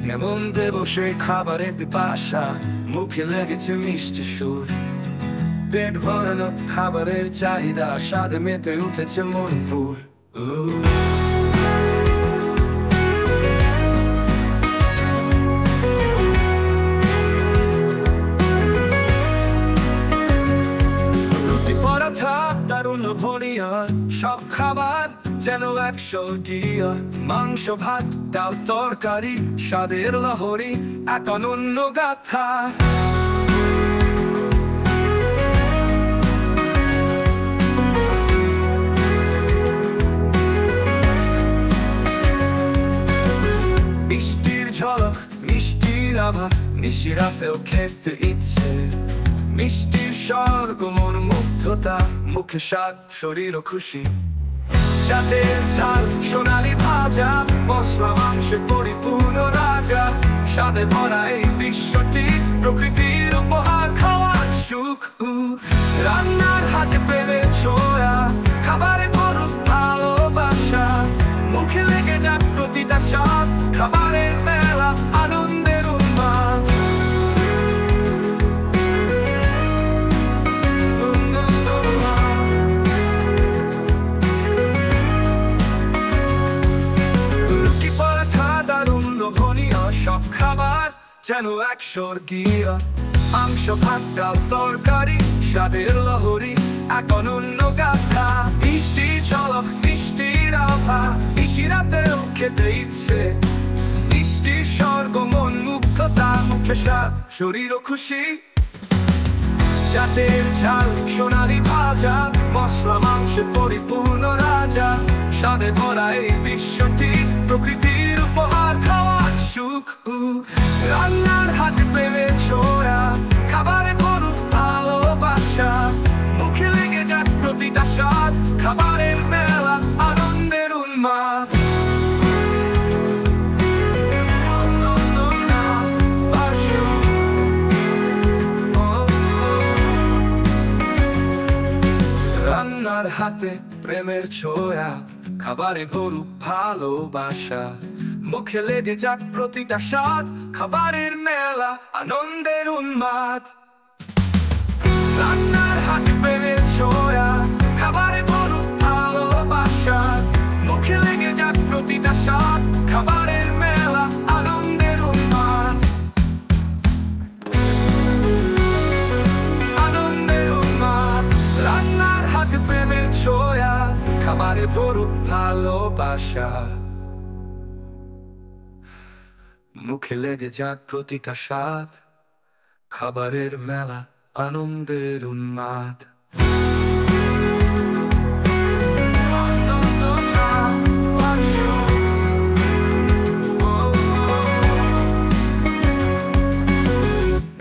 মেমনতে বসে খাবারের পিপাসা, মুখে লেগেছে মিষ্টি সুর। পেট ভরানো খাবারের চাহিদা, স্বাদে মেতে উঠেছে মন পুর। রুটি পরাঠা দারুণ লোভনীয়, সব খাবার যেন এক স্বর্গীয়। মাংস ভাত ডাল তরকারি, স্বাদের লহরী এক অনন্য গাথা। মিষ্টির ঝলক মিষ্টির আভা, নিশিরাতেও খেতে ইচ্ছে। মিষ্টির স্বর্গ মন মুগ্ধতা, মুখে স্বাদ শরীর ও খুশি। চাটের ঝাল সোনালি ভাজা, মশলা মাংসে পরিপূর্ণ রাজা। স্বাদে ভরা এই বিশ্বটি প্রকৃতির উপহার, খাওয়ার সুখ। রান্নার হাতে পেলে ছোঁয়া, খাবারে ভরুক ভালোবাসা। মুখে লেগে যাক প্রতিটা স্বাদ, খাবারের মেলা আনন্দের উন্মাদ। রুটি পরাঠা দারুণ লোভনীয়, সব খাবার যেন এক স্বর্গীয়। মাংস ভাত ডাল তরকারি, স্বাদের লহরী এক অনন্য গাথা। মিষ্টির ঝলক মিষ্টির আভা, নিশিরাতেও খেতে ইচ্ছে। মিষ্টির স্বর্গ মন মুগ্ধতা, মুখে স্বাদ শরীর ও খুশি। চাটের ঝাল সোনালি ভাজা, মশলা মাংসে পরিপূর্ণ রাজা। স্বাদে ভরা এই বিশ্বটি প্রকৃতির উপহার, খাওয়ার সুখ। রান্নার হাতে পেলে ছোঁয়া, খাবারে ভরুক ভালোবাসা। মুখে লেগে যাক প্রতিটা স্বাদ, খাবারের মেলা আনন্দের উন্মাদ। রান্নার হাতে প্রেমের ছোঁয়া, খাবারে ভরুক ভালোবাসা। মুখে লেগে যাক প্রতিটা স্বাদ, খাবারের মেলা আনন্দের উন্মাদ। রান্নার হাতে প্রেমের ছোঁয়া, খাবারে ভরুক ভালোবাসা। মুখে লেগে যাক প্রতিটা স্বাদ, খাবারের মেলা আনন্দের উন্মাদ। আনন্দের উন্মাদ। রান্নার হাতে প্রেমের ছোঁয়া, খাবারে ভরুক ভালোবাসা। মুখে লেগে যাক প্রতিটা স্বাদ, খাবারের মেলা আনন্দের উন্মাদ।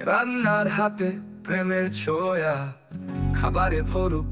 রান্নার হাতে প্রেমের ছোঁয়া, খাবারে ভরুক